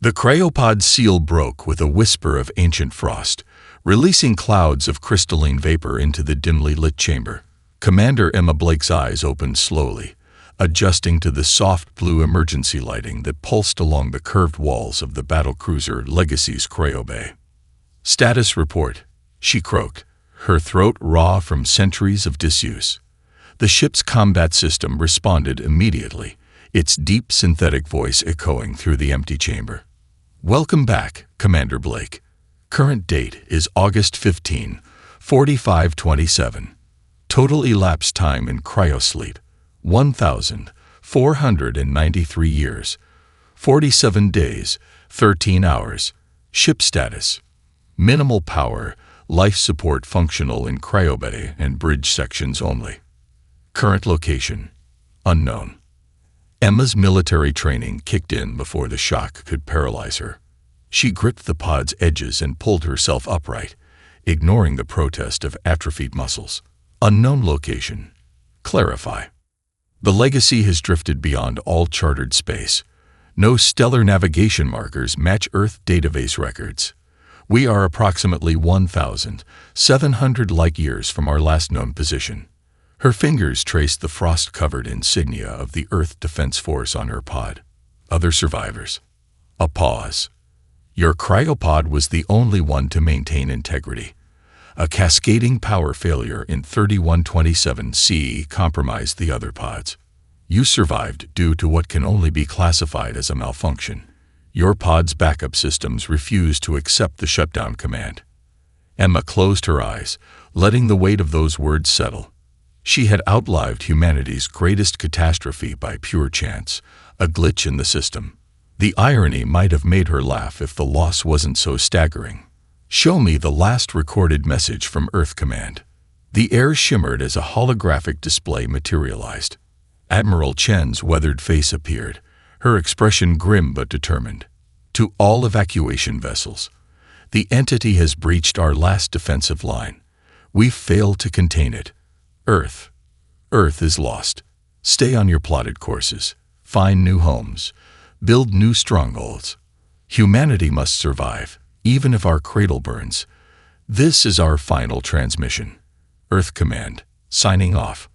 The cryopod seal broke with a whisper of ancient frost, releasing clouds of crystalline vapor into the dimly lit chamber. Commander Emma Blake's eyes opened slowly, adjusting to the soft blue emergency lighting that pulsed along the curved walls of the battlecruiser Legacy's cryobay. "Status report," she croaked, her throat raw from centuries of disuse. The ship's combat system responded immediately, its deep synthetic voice echoing through the empty chamber. "Welcome back, Commander Blake. Current date is August 15, 4527. Total elapsed time in cryosleep, 1,493 years, 47 days, 13 hours. Ship status: minimal power, life support functional in cryobay and bridge sections only. Current location: unknown." Emma's military training kicked in before the shock could paralyze her. She gripped the pod's edges and pulled herself upright, ignoring the protest of atrophied muscles. "Unknown location. Clarify. The Legacy has drifted beyond all chartered space. No stellar navigation markers match Earth database records. We are approximately 1,700 light-years from our last known position." Her fingers traced the frost-covered insignia of the Earth Defense Force on her pod. "Other survivors." A pause. "Your cryopod was the only one to maintain integrity. A cascading power failure in 3127 CE compromised the other pods. You survived due to what can only be classified as a malfunction. Your pod's backup systems refused to accept the shutdown command." Emma closed her eyes, letting the weight of those words settle. She had outlived humanity's greatest catastrophe by pure chance, a glitch in the system. The irony might have made her laugh if the loss wasn't so staggering. "Show me the last recorded message from Earth Command." The air shimmered as a holographic display materialized. Admiral Chen's weathered face appeared, her expression grim but determined. "To all evacuation vessels. The entity has breached our last defensive line. We've failed to contain it. Earth is lost. Stay on your plotted courses. Find new homes. Build new strongholds. Humanity must survive, even if our cradle burns. This is our final transmission. Earth Command, signing off."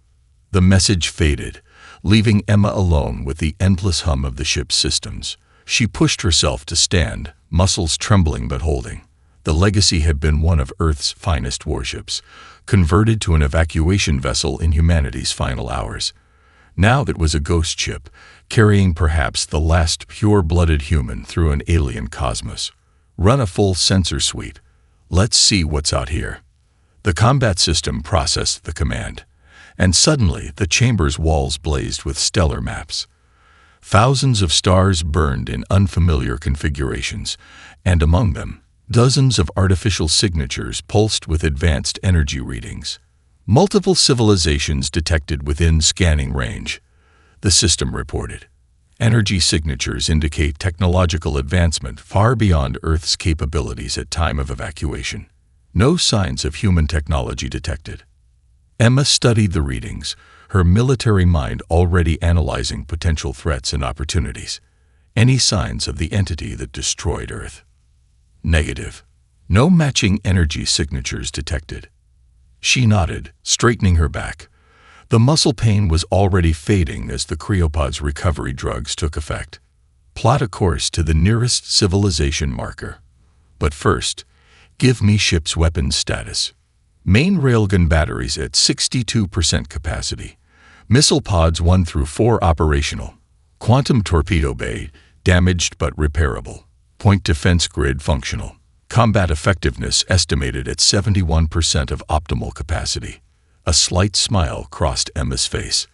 The message faded, leaving Emma alone with the endless hum of the ship's systems. She pushed herself to stand, muscles trembling but holding. The Legacy had been one of Earth's finest warships, converted to an evacuation vessel in humanity's final hours. Now it was a ghost ship, carrying perhaps the last pure-blooded human through an alien cosmos. "Run a full sensor sweep. Let's see what's out here." The combat system processed the command, and suddenly the chamber's walls blazed with stellar maps. Thousands of stars burned in unfamiliar configurations, and among them, dozens of artificial signatures pulsed with advanced energy readings. Multiple civilizations detected within scanning range, the system reported. Energy signatures indicate technological advancement far beyond Earth's capabilities at time of evacuation. No signs of human technology detected. Emma studied the readings, her military mind already analyzing potential threats and opportunities. Any signs of the entity that destroyed Earth? Negative. No matching energy signatures detected. She nodded, straightening her back. The muscle pain was already fading as the cryopod's recovery drugs took effect. Plot a course to the nearest civilization marker. But first, give me ship's weapons status. Main railgun batteries at 62% capacity. Missile pods 1 through 4 operational. Quantum torpedo bay, damaged but repairable. Point defense grid functional. Combat effectiveness estimated at 71% of optimal capacity. A slight smile crossed Emma's face.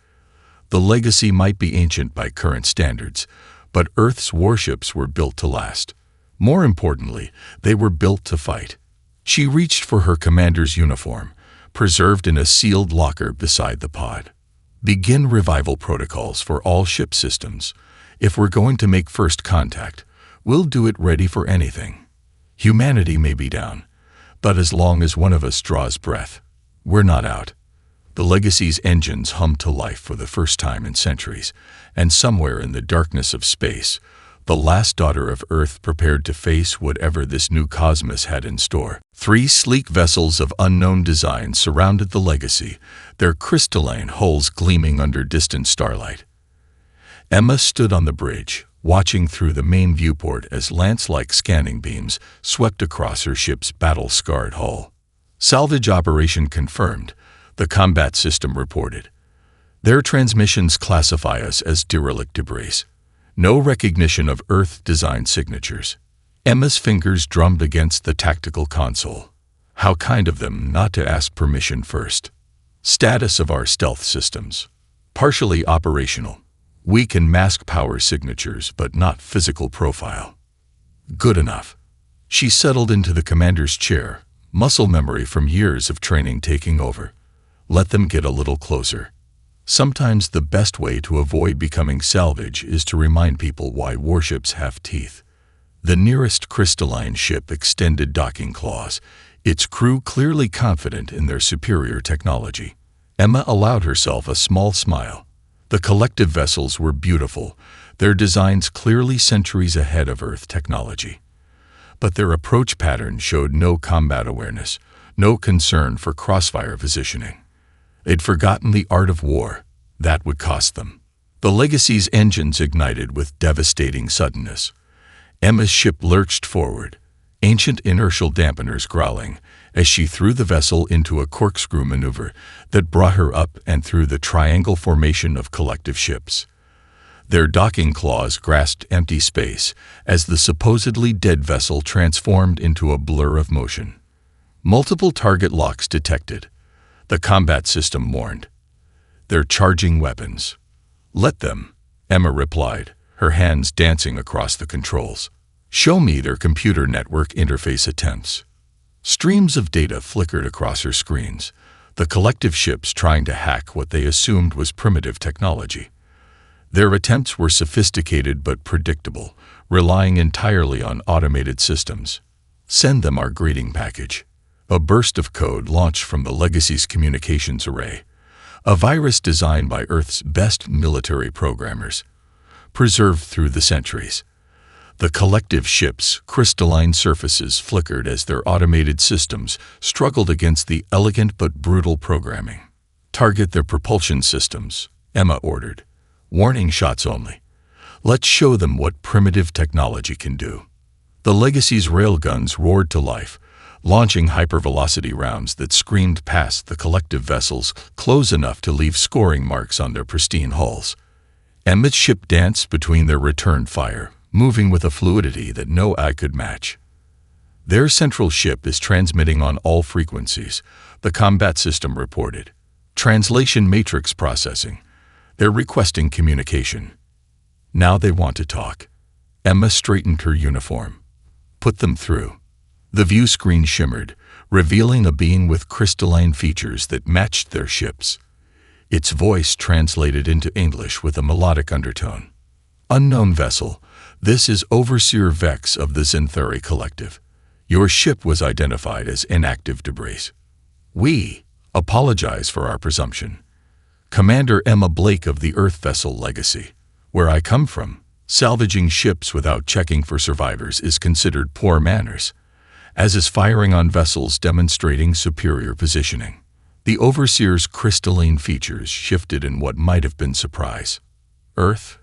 The Legacy might be ancient by current standards, but Earth's warships were built to last. More importantly, they were built to fight. She reached for her commander's uniform, preserved in a sealed locker beside the pod. Begin revival protocols for all ship systems. If we're going to make first contact, we'll do it ready for anything. Humanity may be down, but as long as one of us draws breath, we're not out. The Legacy's engines hummed to life for the first time in centuries, and somewhere in the darkness of space, the last daughter of Earth prepared to face whatever this new cosmos had in store. 3 sleek vessels of unknown design surrounded the Legacy, their crystalline hulls gleaming under distant starlight. Emma stood on the bridge, watching through the main viewport as lance-like scanning beams swept across her ship's battle-scarred hull. Salvage operation confirmed, the combat system reported. Their transmissions classify us as derelict debris. No recognition of Earth design signatures. Emma's fingers drummed against the tactical console. How kind of them not to ask permission first. Status of our stealth systems. Partially operational. We can mask power signatures, but not physical profile. Good enough. She settled into the commander's chair, muscle memory from years of training taking over. Let them get a little closer. Sometimes the best way to avoid becoming salvage is to remind people why warships have teeth. The nearest crystalline ship extended docking claws, its crew clearly confident in their superior technology. Emma allowed herself a small smile. The collective vessels were beautiful, their designs clearly centuries ahead of Earth technology. But their approach pattern showed no combat awareness, no concern for crossfire positioning. They'd forgotten the art of war. That would cost them. The Legacy's engines ignited with devastating suddenness. Emma's ship lurched forward, ancient inertial dampeners growling, as she threw the vessel into a corkscrew maneuver that brought her up and through the triangle formation of collective ships. Their docking claws grasped empty space as the supposedly dead vessel transformed into a blur of motion. Multiple target locks detected. The combat system warned. They're charging weapons. Let them, Emma replied, her hands dancing across the controls. Show me their computer network interface attempts. Streams of data flickered across her screens, the collective ships trying to hack what they assumed was primitive technology. Their attempts were sophisticated but predictable, relying entirely on automated systems. Send them our greeting package. A burst of code launched from the Legacy's communications array, a virus designed by Earth's best military programmers, preserved through the centuries. The collective ships' crystalline surfaces flickered as their automated systems struggled against the elegant but brutal programming. Target their propulsion systems, Emma ordered. Warning shots only. Let's show them what primitive technology can do. The Legacy's railguns roared to life, launching hypervelocity rounds that screamed past the collective vessels close enough to leave scoring marks on their pristine hulls. Emma's ship danced between their return fire, moving with a fluidity that no eye could match. Their central ship is transmitting on all frequencies, the combat system reported. Translation matrix processing. They're requesting communication. Now they want to talk. Emma straightened her uniform. Put them through. The view screen shimmered, revealing a being with crystalline features that matched their ships. Its voice translated into English with a melodic undertone. Unknown vessel, this is Overseer Vex of the Zinthari Collective. Your ship was identified as inactive debris. We apologize for our presumption. Commander Emma Blake of the Earth Vessel Legacy. Where I come from, salvaging ships without checking for survivors is considered poor manners, as is firing on vessels demonstrating superior positioning. The Overseer's crystalline features shifted in what might have been surprise. Earth?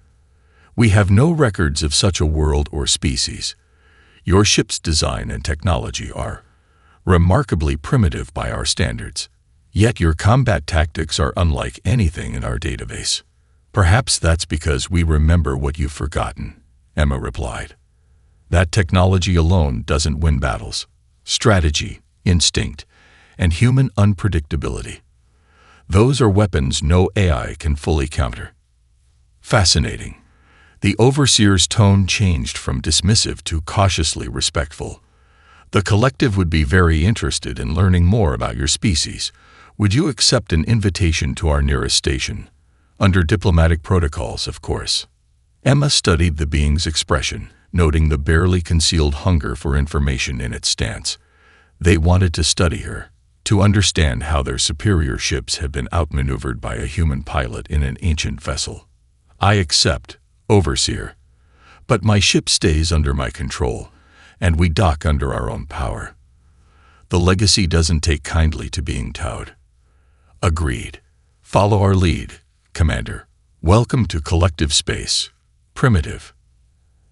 We have no records of such a world or species. Your ship's design and technology are remarkably primitive by our standards. Yet your combat tactics are unlike anything in our database. Perhaps that's because we remember what you've forgotten, Emma replied. That technology alone doesn't win battles. Strategy, instinct, and human unpredictability. Those are weapons no AI can fully counter. Fascinating. The Overseer's tone changed from dismissive to cautiously respectful. The collective would be very interested in learning more about your species. Would you accept an invitation to our nearest station? Under diplomatic protocols, of course. Emma studied the being's expression, noting the barely concealed hunger for information in its stance. They wanted to study her, to understand how their superior ships had been outmaneuvered by a human pilot in an ancient vessel. I accept, Overseer. But my ship stays under my control, and we dock under our own power. The legacy doesn't take kindly to being towed. Agreed. Follow our lead, Commander. Welcome to collective space. Primitive.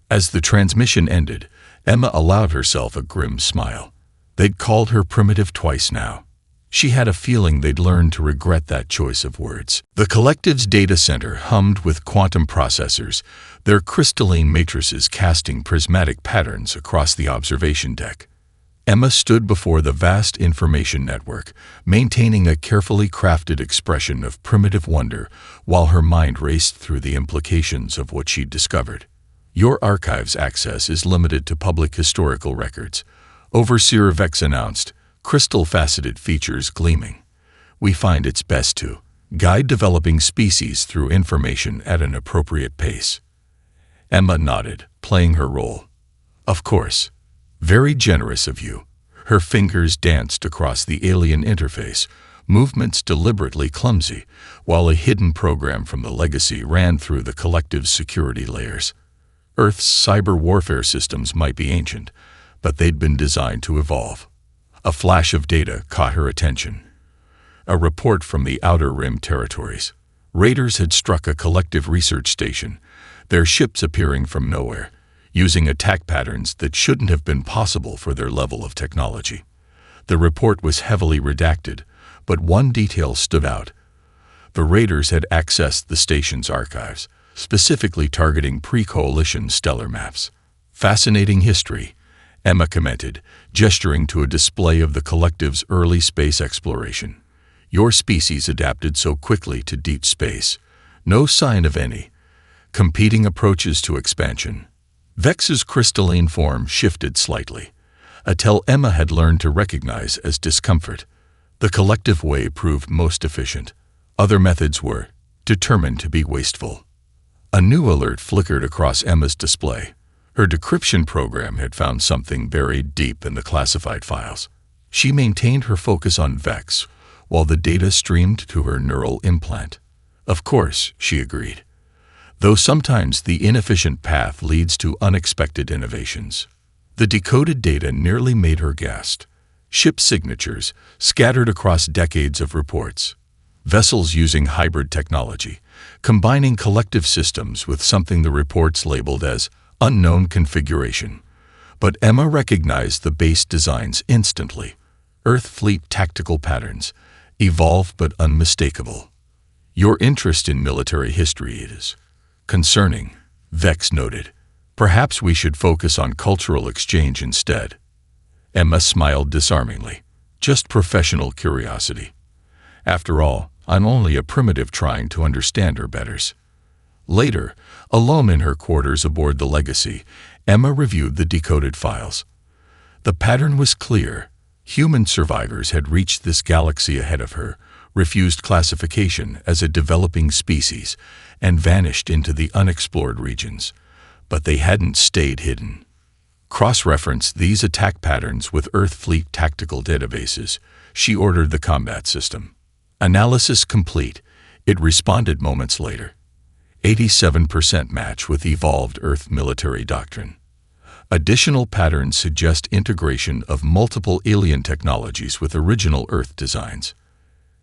As the transmission ended, Emma allowed herself a grim smile. They'd called her primitive twice now. She had a feeling they'd learned to regret that choice of words. The collective's data center hummed with quantum processors, their crystalline matrices casting prismatic patterns across the observation deck. Emma stood before the vast information network, maintaining a carefully crafted expression of primitive wonder while her mind raced through the implications of what she'd discovered. Your archive's access is limited to public historical records, Overseer Vex announced, crystal-faceted features gleaming. We find it's best to guide developing species through information at an appropriate pace. Emma nodded, playing her role. Of course. Very generous of you. Her fingers danced across the alien interface, movements deliberately clumsy, while a hidden program from the legacy ran through the collective's security layers. Earth's cyber warfare systems might be ancient, but they'd been designed to evolve. A flash of data caught her attention. A report from the Outer Rim territories. Raiders had struck a collective research station, their ships appearing from nowhere, using attack patterns that shouldn't have been possible for their level of technology. The report was heavily redacted, but one detail stood out. The raiders had accessed the station's archives, specifically targeting pre-coalition stellar maps. Fascinating history, Emma commented, gesturing to a display of the collective's early space exploration. Your species adapted so quickly to deep space. No sign of any competing approaches to expansion. Vex's crystalline form shifted slightly, a tell Emma had learned to recognize as discomfort. The collective way proved most efficient. Other methods were determined to be wasteful. A new alert flickered across Emma's display. Her decryption program had found something buried deep in the classified files. She maintained her focus on Vex, while the data streamed to her neural implant. Of course, she agreed. Though sometimes the inefficient path leads to unexpected innovations. The decoded data nearly made her gasp. Ship signatures, scattered across decades of reports. Vessels using hybrid technology, combining collective systems with something the reports labeled as unknown configuration. But Emma recognized the base designs instantly. Earth fleet tactical patterns, evolved but unmistakable. Your interest in military history is concerning, Vex noted. Perhaps we should focus on cultural exchange instead. Emma smiled disarmingly. Just professional curiosity. After all, I'm only a primitive trying to understand her betters. Later, alone in her quarters aboard the Legacy, Emma reviewed the decoded files. The pattern was clear. Human survivors had reached this galaxy ahead of her, refused classification as a developing species, and vanished into the unexplored regions. But they hadn't stayed hidden. Cross-referenced these attack patterns with Earth Fleet tactical databases, she ordered the combat system. Analysis complete. It responded moments later. 87% match with evolved Earth military doctrine. Additional patterns suggest integration of multiple alien technologies with original Earth designs.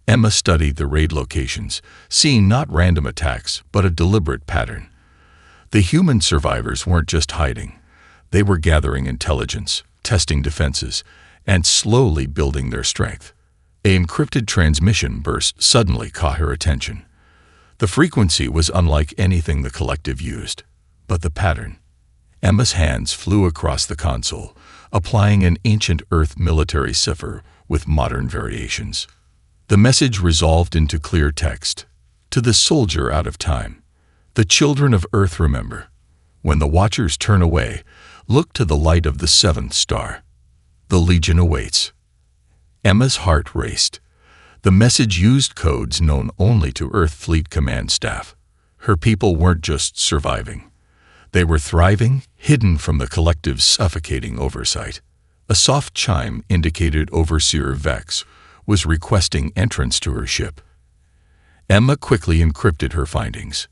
Emma studied the raid locations, seeing not random attacks, but a deliberate pattern. The human survivors weren't just hiding. They were gathering intelligence, testing defenses, and slowly building their strength. An encrypted transmission burst suddenly caught her attention. The frequency was unlike anything the collective used, but the pattern. Emma's hands flew across the console, applying an ancient Earth military cipher with modern variations. The message resolved into clear text. To the soldier out of time. The children of Earth remember. When the Watchers turn away, look to the light of the seventh star. The Legion awaits. Emma's heart raced. The message used codes known only to Earth Fleet command staff. Her people weren't just surviving. They were thriving, hidden from the collective's suffocating oversight. A soft chime indicated Overseer Vex was requesting entrance to her ship. Emma quickly encrypted her findings.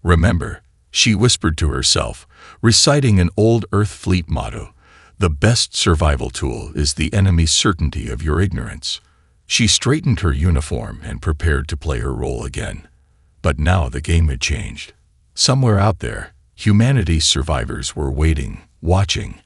Remember, she whispered to herself, reciting an old Earth Fleet motto, "The best survival tool is the enemy's certainty of your ignorance." She straightened her uniform and prepared to play her role again. But now the game had changed. Somewhere out there, humanity's survivors were waiting, watching,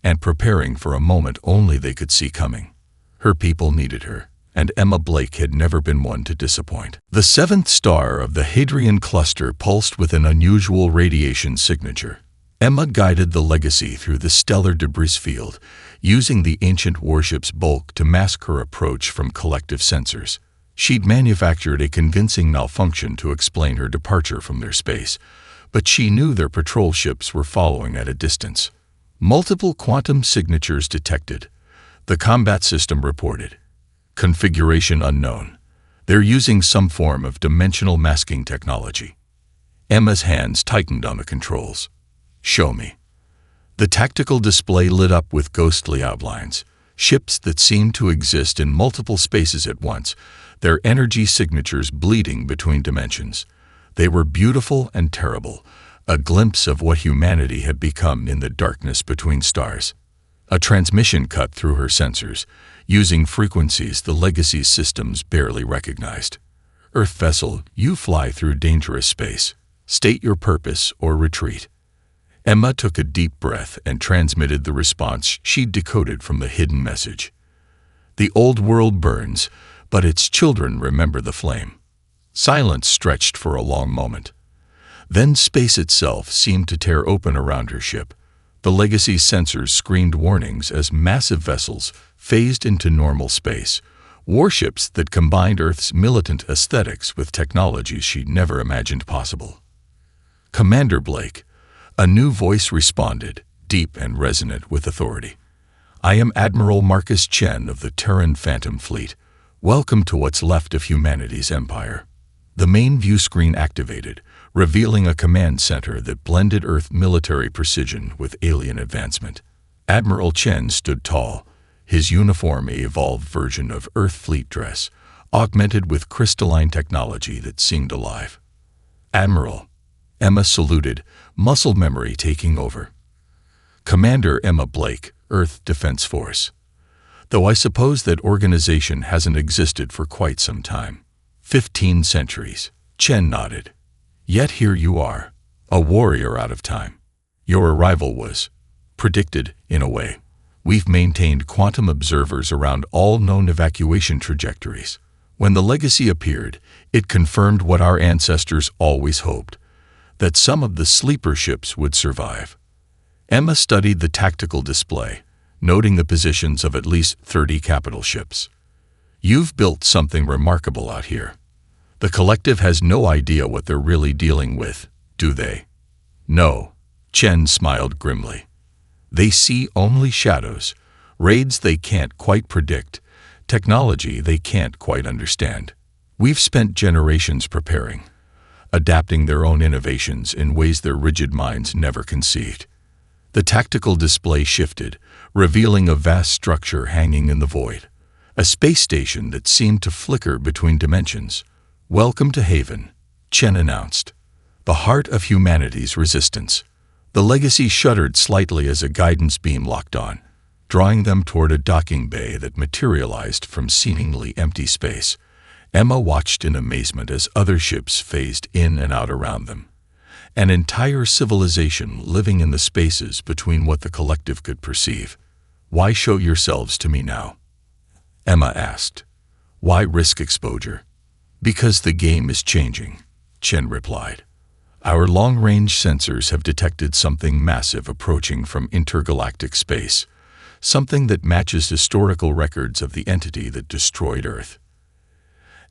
and preparing for a moment only they could see coming. Her people needed her, and Emma Blake had never been one to disappoint. The seventh star of the Hadrian cluster pulsed with an unusual radiation signature. Emma guided the Legacy through the stellar debris field, using the ancient warship's bulk to mask her approach from collective sensors. She'd manufactured a convincing malfunction to explain her departure from their space, but she knew their patrol ships were following at a distance. Multiple quantum signatures detected. The combat system reported. Configuration unknown. They're using some form of dimensional masking technology. Emma's hands tightened on the controls. "Show me." The tactical display lit up with ghostly outlines, ships that seemed to exist in multiple spaces at once, their energy signatures bleeding between dimensions. They were beautiful and terrible, a glimpse of what humanity had become in the darkness between stars. A transmission cut through her sensors, using frequencies the Legacy's systems barely recognized. "Earth vessel, you fly through dangerous space. State your purpose or retreat." Emma took a deep breath and transmitted the response she'd decoded from the hidden message. "The old world burns, but its children remember the flame." Silence stretched for a long moment. Then space itself seemed to tear open around her ship. The Legacy's sensors screamed warnings as massive vessels phased into normal space, warships that combined Earth's militant aesthetics with technologies she'd never imagined possible. "Commander Blake," a new voice responded, deep and resonant with authority. "I am Admiral Marcus Chen of the Terran Phantom Fleet. Welcome to what's left of humanity's empire." The main view screen activated, revealing a command center that blended Earth military precision with alien advancement. Admiral Chen stood tall, his uniform a evolved version of Earth Fleet dress, augmented with crystalline technology that seemed alive. "Admiral," Emma saluted, muscle memory taking over. "Commander Emma Blake, Earth Defense Force. Though I suppose that organization hasn't existed for quite some time. 15 centuries. Chen nodded. "Yet here you are, a warrior out of time. Your arrival was predicted, in a way. We've maintained quantum observers around all known evacuation trajectories. When the Legacy appeared, it confirmed what our ancestors always hoped, that some of the sleeper ships would survive." Emma studied the tactical display, noting the positions of at least 30 capital ships. "You've built something remarkable out here. The collective has no idea what they're really dealing with, do they?" "No," Chen smiled grimly. "They see only shadows, raids they can't quite predict, technology they can't quite understand. We've spent generations preparing, adapting their own innovations in ways their rigid minds never conceived." The tactical display shifted, revealing a vast structure hanging in the void, a space station that seemed to flicker between dimensions. "Welcome to Haven," Chen announced, "the heart of humanity's resistance." The Legacy shuddered slightly as a guidance beam locked on, drawing them toward a docking bay that materialized from seemingly empty space. Emma watched in amazement as other ships phased in and out around them. An entire civilization living in the spaces between what the collective could perceive. "Why show yourselves to me now?" Emma asked. "Why risk exposure?" "Because the game is changing," Chen replied. "Our long-range sensors have detected something massive approaching from intergalactic space, something that matches historical records of the entity that destroyed Earth."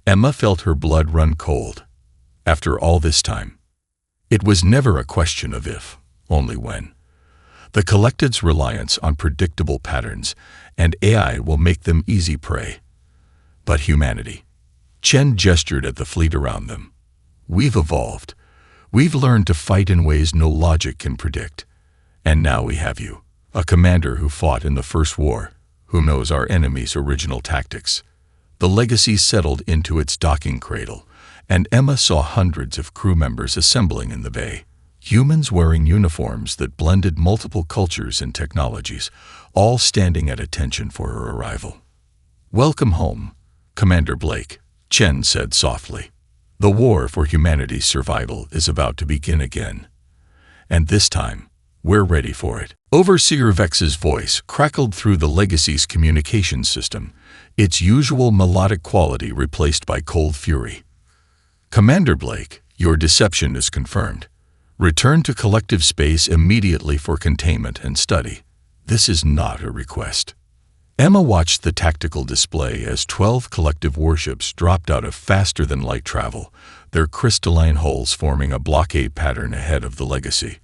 Emma felt her blood run cold. After all this time, it was never a question of if, only when. The collective's reliance on predictable patterns and AI will make them easy prey. But humanity. Chen gestured at the fleet around them. "We've evolved. We've learned to fight in ways no logic can predict. And now we have you, a commander who fought in the First War, who knows our enemy's original tactics." The Legacy settled into its docking cradle, and Emma saw hundreds of crew members assembling in the bay. Humans wearing uniforms that blended multiple cultures and technologies, all standing at attention for her arrival. "Welcome home, Commander Blake," Chen said softly. "The war for humanity's survival is about to begin again. And this time, we're ready for it." Overseer Vex's voice crackled through the Legacy's communication system, its usual melodic quality replaced by cold fury. "Commander Blake, your deception is confirmed. Return to collective space immediately for containment and study. This is not a request." Emma watched the tactical display as 12 collective warships dropped out of faster-than-light travel, their crystalline hulls forming a blockade pattern ahead of the Legacy.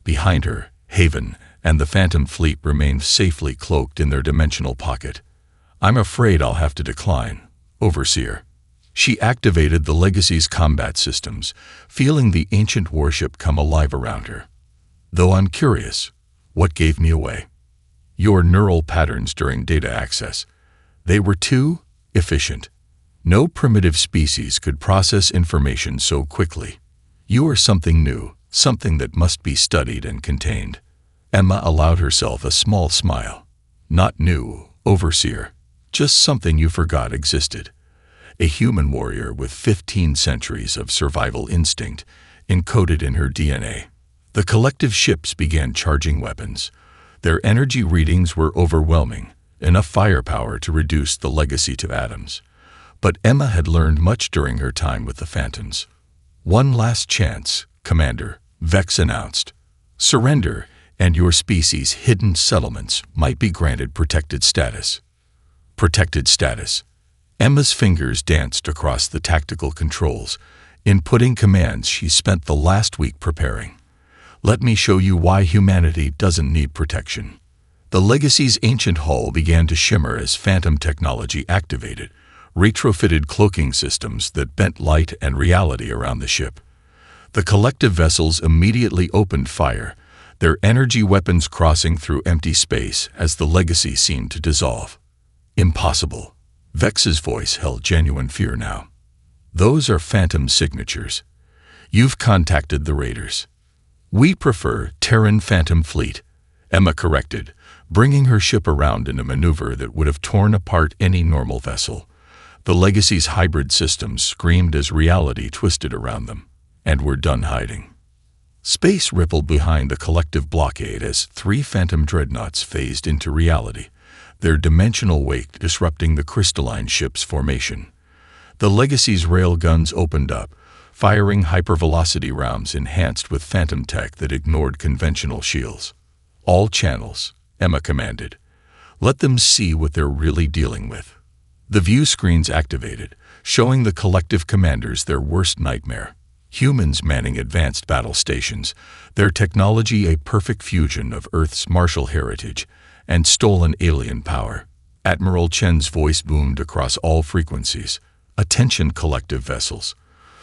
Behind her, Haven and the Phantom Fleet remained safely cloaked in their dimensional pocket. "I'm afraid I'll have to decline, Overseer." She activated the Legacy's combat systems, feeling the ancient warship come alive around her. "Though I'm curious, what gave me away?" "Your neural patterns during data access. They were too efficient. No primitive species could process information so quickly. You are something new, something that must be studied and contained." Emma allowed herself a small smile. "Not new, Overseer. Just something you forgot existed. A human warrior with 15 centuries of survival instinct encoded in her DNA." The collective ships began charging weapons. Their energy readings were overwhelming, enough firepower to reduce the Legacy to atoms. But Emma had learned much during her time with the Phantoms. "One last chance, Commander," Vex announced. "Surrender, and your species' hidden settlements might be granted protected status." Protected status. Emma's fingers danced across the tactical controls, inputting commands she spent the last week preparing. "Let me show you why humanity doesn't need protection." The Legacy's ancient hull began to shimmer as Phantom technology activated, retrofitted cloaking systems that bent light and reality around the ship. The collective vessels immediately opened fire, their energy weapons crossing through empty space as the Legacy seemed to dissolve. "Impossible." Vex's voice held genuine fear now. "Those are Phantom signatures. You've contacted the Raiders." "We prefer Terran Phantom Fleet," Emma corrected, bringing her ship around in a maneuver that would have torn apart any normal vessel. The Legacy's hybrid systems screamed as reality twisted around them, and were done hiding. Space rippled behind the collective blockade as 3 Phantom dreadnoughts phased into reality, their dimensional wake disrupting the crystalline ship's formation. The Legacy's rail guns opened up, firing hypervelocity rounds enhanced with Phantom tech that ignored conventional shields. "All channels," Emma commanded. "Let them see what they're really dealing with." The view screens activated, showing the collective commanders their worst nightmare. Humans manning advanced battle stations, their technology a perfect fusion of Earth's martial heritage and stolen alien power. Admiral Chen's voice boomed across all frequencies. "Attention, collective vessels.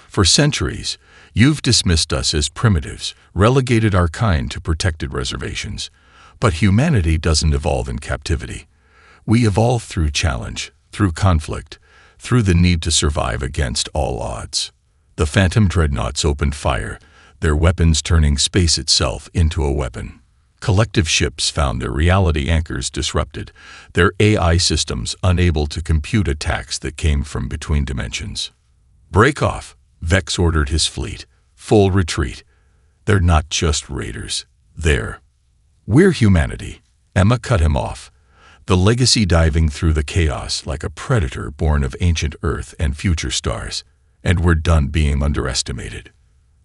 For centuries, you've dismissed us as primitives, relegated our kind to protected reservations. But humanity doesn't evolve in captivity. We evolve through challenge, through conflict, through the need to survive against all odds." The Phantom dreadnoughts opened fire, their weapons turning space itself into a weapon. Collective ships found their reality anchors disrupted, their AI systems unable to compute attacks that came from between dimensions. "Break off," Vex ordered his fleet. "Full retreat. They're not just raiders. We're humanity." Emma cut him off, the Legacy diving through the chaos like a predator born of ancient Earth and future stars. And we're done being underestimated.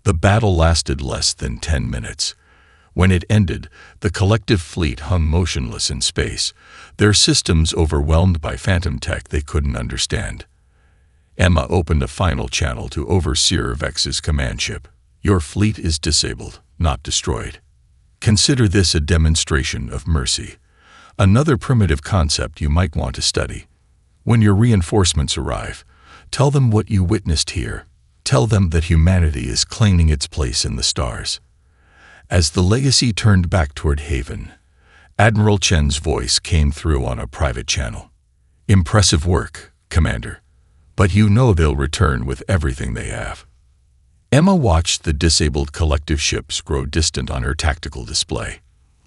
The battle lasted less than 10 minutes. When it ended, the collective fleet hung motionless in space, their systems overwhelmed by Phantom tech they couldn't understand. Emma opened a final channel to Overseer Vex's command ship. "Your fleet is disabled, not destroyed. Consider this a demonstration of mercy. Another primitive concept you might want to study. When your reinforcements arrive, tell them what you witnessed here. Tell them that humanity is claiming its place in the stars." As the Legacy turned back toward Haven, Admiral Chen's voice came through on a private channel. "Impressive work, Commander. But you know they'll return with everything they have." Emma watched the disabled collective ships grow distant on her tactical display.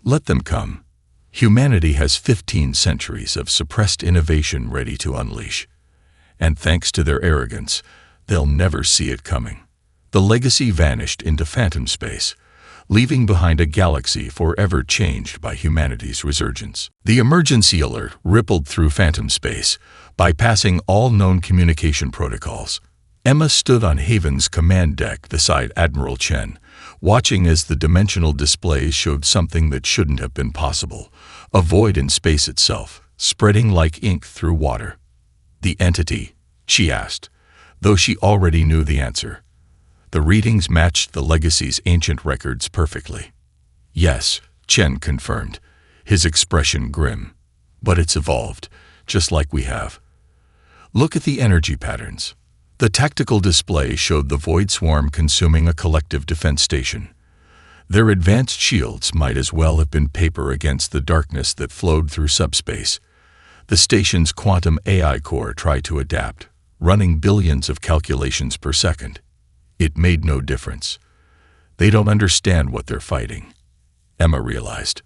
Let them come. Humanity has 15 centuries of suppressed innovation ready to unleash. And thanks to their arrogance, they'll never see it coming. The legacy vanished into phantom space, leaving behind a galaxy forever changed by humanity's resurgence. The emergency alert rippled through phantom space, bypassing all known communication protocols. Emma stood on Haven's command deck beside Admiral Chen, watching as the dimensional displays showed something that shouldn't have been possible, a void in space itself, spreading like ink through water. The entity, she asked, though she already knew the answer. The readings matched the legacy's ancient records perfectly. Yes, Chen confirmed, his expression grim. But it's evolved, just like we have. Look at the energy patterns. The tactical display showed the void swarm consuming a collective defense station. Their advanced shields might as well have been paper against the darkness that flowed through subspace. The station's quantum AI core tried to adapt, running billions of calculations per second. It made no difference. They don't understand what they're fighting, Emma realized.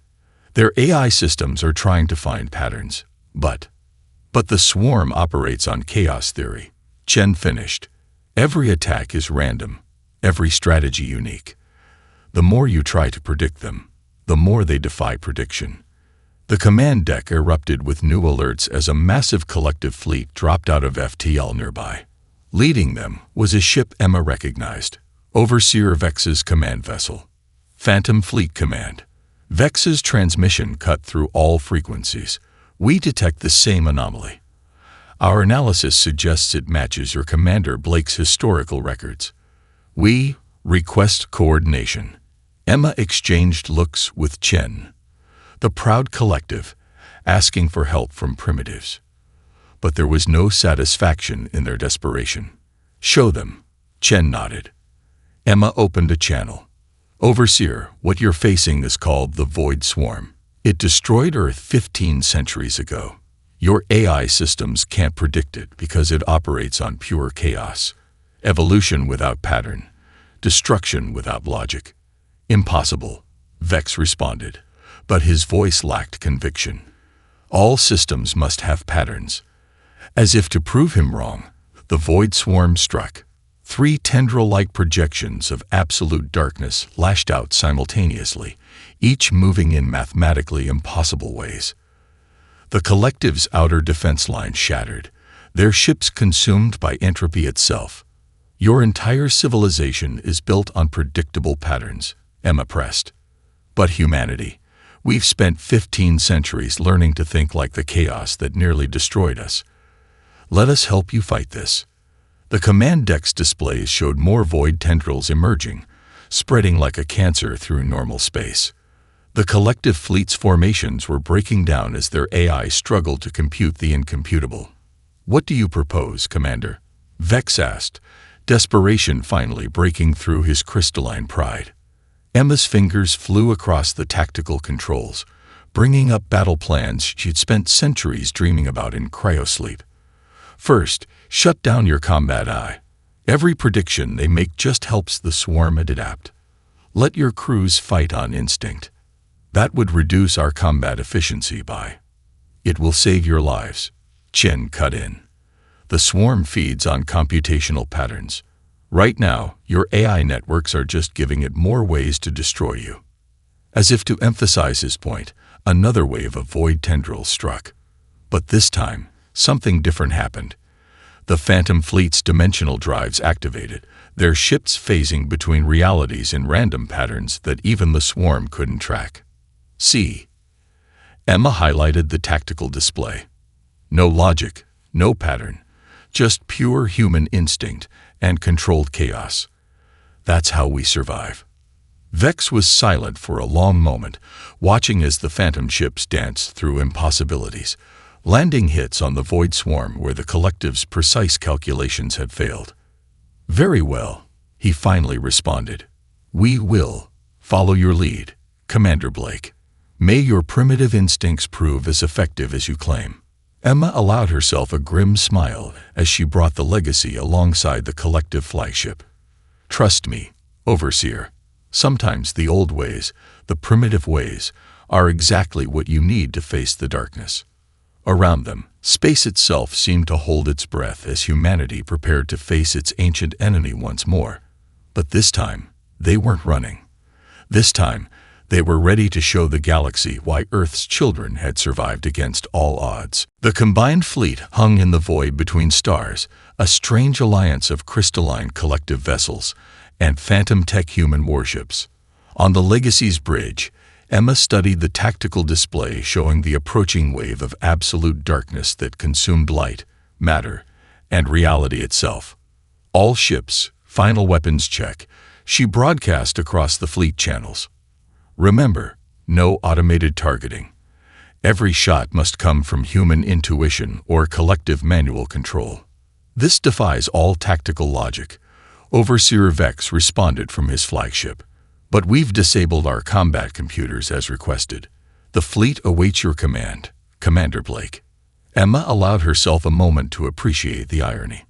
Their AI systems are trying to find patterns, but the swarm operates on chaos theory. Chen finished. Every attack is random, every strategy unique. The more you try to predict them, the more they defy prediction. The command deck erupted with new alerts as a massive collective fleet dropped out of FTL nearby. Leading them was a ship Emma recognized, Overseer Vex's command vessel. Phantom Fleet Command. Vex's transmission cut through all frequencies. We detect the same anomaly. Our analysis suggests it matches your Commander Blake's historical records. We request coordination. Emma exchanged looks with Chen, the proud collective, asking for help from primitives. But there was no satisfaction in their desperation. Show them. Chen nodded. Emma opened a channel. Overseer, what you're facing is called the Void Swarm. It destroyed Earth 15 centuries ago. Your AI systems can't predict it because it operates on pure chaos. Evolution without pattern. Destruction without logic. Impossible, Vex responded, but his voice lacked conviction. All systems must have patterns. As if to prove him wrong, the Void Swarm struck. 3 tendril-like projections of absolute darkness lashed out simultaneously, each moving in mathematically impossible ways. The collective's outer defense line shattered, their ships consumed by entropy itself. Your entire civilization is built on predictable patterns, Emma pressed. But humanity, we've spent 15 centuries learning to think like the chaos that nearly destroyed us. Let us help you fight this. The command deck's displays showed more void tendrils emerging, spreading like a cancer through normal space. The collective fleet's formations were breaking down as their AI struggled to compute the incomputable. What do you propose, Commander? Vex asked, desperation finally breaking through his crystalline pride. Emma's fingers flew across the tactical controls, bringing up battle plans she'd spent centuries dreaming about in cryosleep. First, shut down your combat eye. Every prediction they make just helps the swarm adapt. Let your crews fight on instinct. That would reduce our combat efficiency by. It will save your lives. Chen cut in. The swarm feeds on computational patterns. Right now, your AI networks are just giving it more ways to destroy you. As if to emphasize his point, another wave of void tendrils struck. But this time, something different happened. The Phantom Fleet's dimensional drives activated, their ships phasing between realities in random patterns that even the swarm couldn't track. See. Emma highlighted the tactical display. No logic, no pattern, just pure human instinct and controlled chaos. That's how we survive. Vex was silent for a long moment, watching as the phantom ships danced through impossibilities, landing hits on the void swarm where the collective's precise calculations had failed. Very well, he finally responded. We will follow your lead, Commander Blake. May your primitive instincts prove as effective as you claim. Emma allowed herself a grim smile as she brought the legacy alongside the collective flagship. Trust me, Overseer. Sometimes the old ways, the primitive ways, are exactly what you need to face the darkness. Around them, space itself seemed to hold its breath as humanity prepared to face its ancient enemy once more. But this time, they weren't running. This time, they were ready to show the galaxy why Earth's children had survived against all odds. The combined fleet hung in the void between stars, a strange alliance of crystalline collective vessels and phantom tech human warships. On the Legacy's bridge, Emma studied the tactical display showing the approaching wave of absolute darkness that consumed light, matter, and reality itself. All ships, final weapons check, she broadcast across the fleet channels. Remember, no automated targeting. Every shot must come from human intuition or collective manual control. This defies all tactical logic. Overseer Vex responded from his flagship. But we've disabled our combat computers as requested. The fleet awaits your command, Commander Blake. Emma allowed herself a moment to appreciate the irony.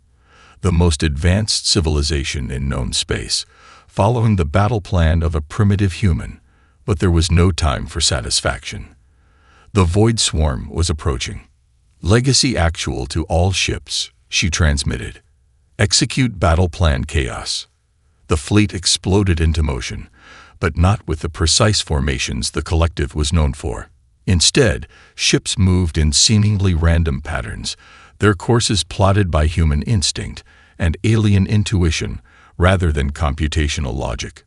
The most advanced civilization in known space, following the battle plan of a primitive human, but there was no time for satisfaction. The Void Swarm was approaching. Legacy actual to all ships, she transmitted. Execute battle plan Chaos. The fleet exploded into motion, but not with the precise formations the collective was known for. Instead, ships moved in seemingly random patterns, their courses plotted by human instinct and alien intuition rather than computational logic.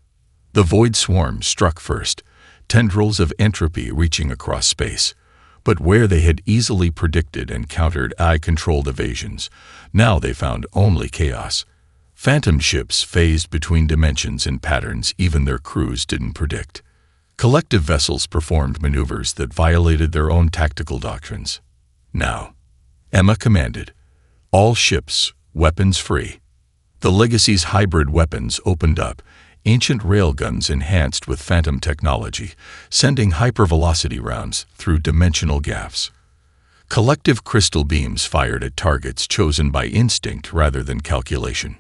The Void Swarm struck first, tendrils of entropy reaching across space. But where they had easily predicted and countered AI-controlled evasions, now they found only chaos. Phantom ships phased between dimensions in patterns even their crews didn't predict. Collective vessels performed maneuvers that violated their own tactical doctrines. Now, Emma commanded, all ships, weapons free. The Legacy's hybrid weapons opened up, ancient railguns enhanced with phantom technology, sending hypervelocity rounds through dimensional gaps. Collective crystal beams fired at targets chosen by instinct rather than calculation.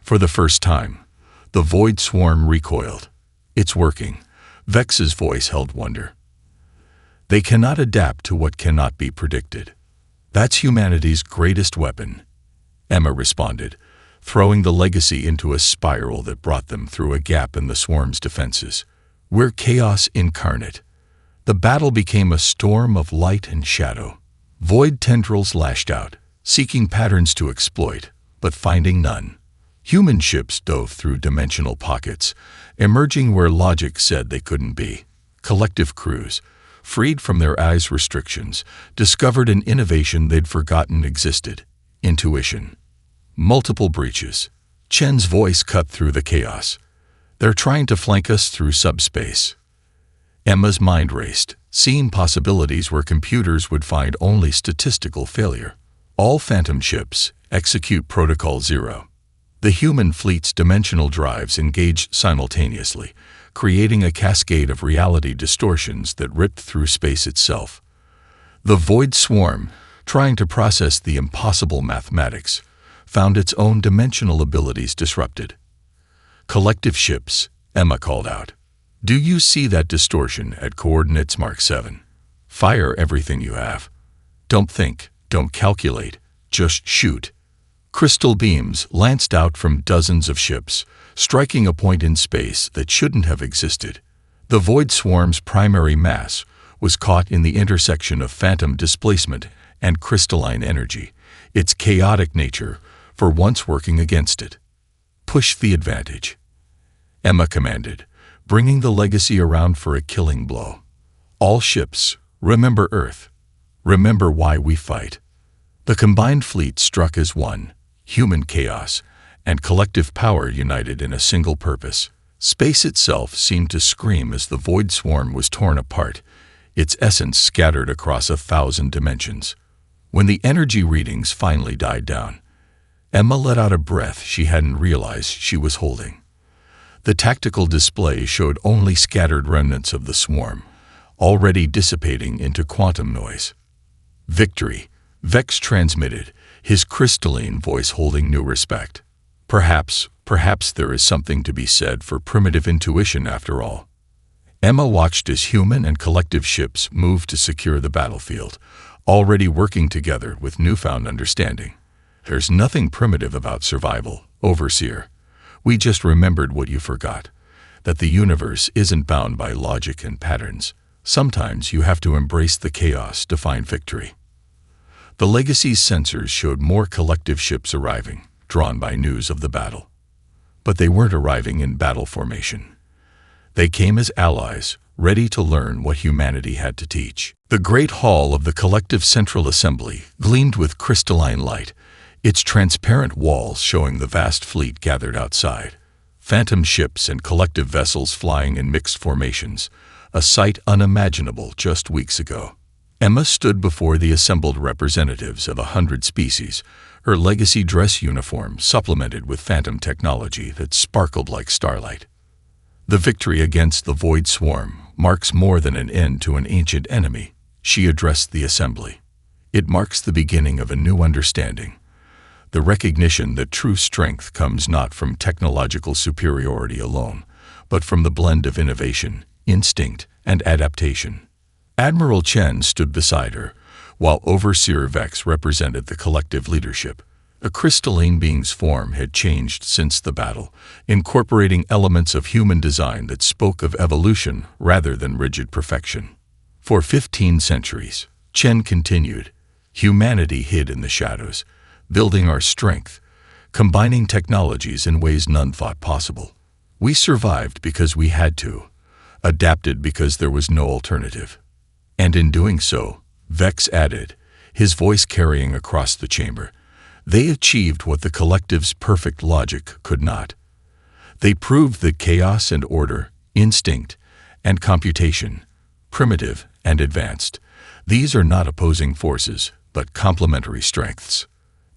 For the first time, the Void Swarm recoiled. It's working. Vex's voice held wonder. They cannot adapt to what cannot be predicted. That's humanity's greatest weapon, Emma responded, throwing the Legacy into a spiral that brought them through a gap in the swarm's defenses. We're chaos incarnate. The battle became a storm of light and shadow. Void tendrils lashed out, seeking patterns to exploit, but finding none. Human ships dove through dimensional pockets, emerging where logic said they couldn't be. Collective crews, freed from their eyes' restrictions, discovered an innovation they'd forgotten existed: intuition. Multiple breaches. Chen's voice cut through the chaos. They're trying to flank us through subspace. Emma's mind raced, seeing possibilities where computers would find only statistical failure. All phantom ships, execute Protocol 0. The human fleet's dimensional drives engaged simultaneously, creating a cascade of reality distortions that ripped through space itself. The Void Swarm, trying to process the impossible mathematics, found its own dimensional abilities disrupted. Collective ships, Emma called out. Do you see that distortion at coordinates Mark 7? Fire everything you have. Don't think, don't calculate, just shoot. Crystal beams lanced out from dozens of ships, striking a point in space that shouldn't have existed. The Void Swarm's primary mass was caught in the intersection of phantom displacement and crystalline energy, its chaotic nature for once working against it. Push the advantage, Emma commanded, bringing the Legacy around for a killing blow. All ships, remember Earth. Remember why we fight. The combined fleet struck as one, human chaos and collective power united in a single purpose. Space itself seemed to scream as the Void Swarm was torn apart, its essence scattered across 1,000 dimensions. When the energy readings finally died down, Emma let out a breath she hadn't realized she was holding. The tactical display showed only scattered remnants of the swarm, already dissipating into quantum noise. Victory, Vex transmitted, his crystalline voice holding new respect. Perhaps Perhaps there is something to be said for primitive intuition after all. Emma watched as human and collective ships moved to secure the battlefield, already working together with newfound understanding. There's nothing primitive about survival, Overseer. We just remembered what you forgot, that the universe isn't bound by logic and patterns. Sometimes you have to embrace the chaos to find victory. The Legacy's sensors showed more collective ships arriving, drawn by news of the battle. But they weren't arriving in battle formation. They came as allies, ready to learn what humanity had to teach. The great hall of the collective Central Assembly gleamed with crystalline light, its transparent walls showing the vast fleet gathered outside. Phantom ships and collective vessels flying in mixed formations, a sight unimaginable just weeks ago. Emma stood before the assembled representatives of 100 species, her Legacy dress uniform supplemented with phantom technology that sparkled like starlight. The victory against the Void Swarm marks more than an end to an ancient enemy, she addressed the assembly. It marks the beginning of a new understanding, the recognition that true strength comes not from technological superiority alone, but from the blend of innovation, instinct, and adaptation. Admiral Chen stood beside her, while Overseer Vex represented the collective leadership. A crystalline being's form had changed since the battle, incorporating elements of human design that spoke of evolution rather than rigid perfection. For 15 centuries, Chen continued, humanity hid in the shadows, building our strength, combining technologies in ways none thought possible. We survived because we had to, adapted because there was no alternative. And in doing so, Vex added, his voice carrying across the chamber, they achieved what the collective's perfect logic could not. They proved that chaos and order, instinct and computation, primitive and advanced, these are not opposing forces, but complementary strengths.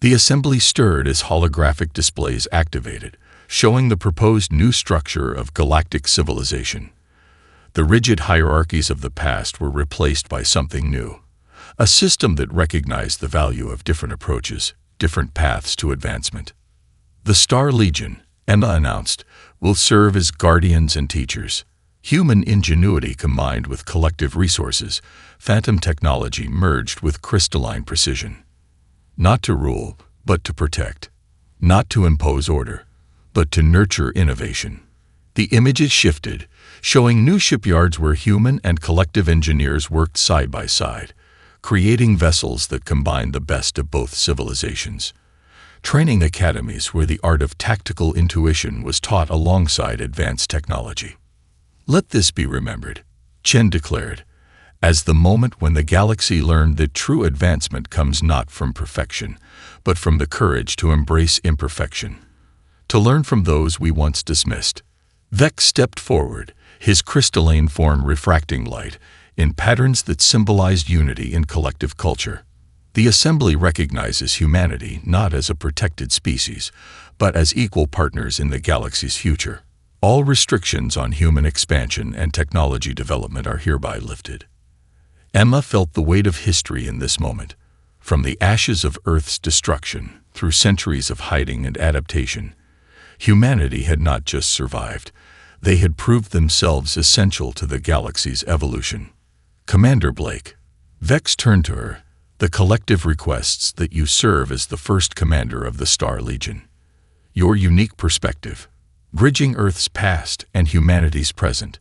The assembly stirred as holographic displays activated, showing the proposed new structure of galactic civilization. The rigid hierarchies of the past were replaced by something new, a system that recognized the value of different approaches, different paths to advancement. The Star Legion, Emma announced, will serve as guardians and teachers. Human ingenuity combined with collective resources, phantom technology merged with crystalline precision. Not to rule, but to protect. Not to impose order, but to nurture innovation. The images shifted, showing new shipyards where human and collective engineers worked side by side, creating vessels that combined the best of both civilizations. Training academies where the art of tactical intuition was taught alongside advanced technology. Let this be remembered, Chen declared, as the moment when the galaxy learned that true advancement comes not from perfection, but from the courage to embrace imperfection, to learn from those we once dismissed. Vex stepped forward, his crystalline form refracting light in patterns that symbolized unity in collective culture. The assembly recognizes humanity not as a protected species, but as equal partners in the galaxy's future. All restrictions on human expansion and technology development are hereby lifted. Emma felt the weight of history in this moment. From the ashes of Earth's destruction through centuries of hiding and adaptation, humanity had not just survived, they had proved themselves essential to the galaxy's evolution. Commander Blake, Vex turned to her, the collective requests that you serve as the first commander of the Star Legion. Your unique perspective, bridging Earth's past and humanity's present,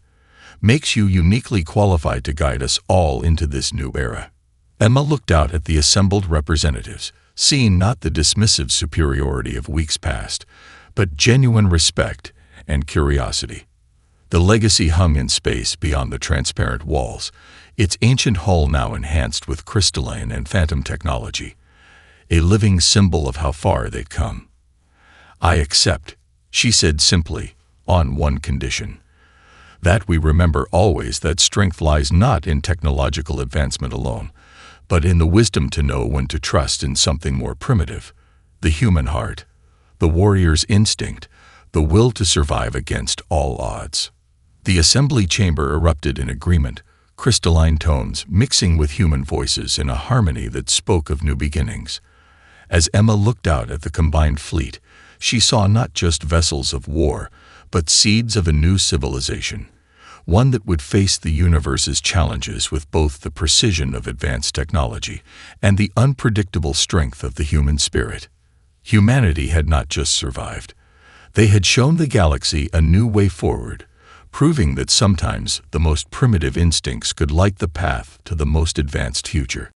makes you uniquely qualified to guide us all into this new era. Emma looked out at the assembled representatives, seeing not the dismissive superiority of weeks past, but genuine respect and curiosity. The Legacy hung in space beyond the transparent walls, its ancient hull now enhanced with crystalline and phantom technology, a living symbol of how far they'd come. I accept, she said simply, on one condition. That we remember always that strength lies not in technological advancement alone, but in the wisdom to know when to trust in something more primitive, the human heart, the warrior's instinct, the will to survive against all odds. The assembly chamber erupted in agreement, crystalline tones mixing with human voices in a harmony that spoke of new beginnings. As Emma looked out at the combined fleet, She saw not just vessels of war, but seeds of a new civilization, one that would face the universe's challenges with both the precision of advanced technology and the unpredictable strength of the human spirit. Humanity had not just survived. They had shown the galaxy a new way forward, proving that sometimes the most primitive instincts could light the path to the most advanced future.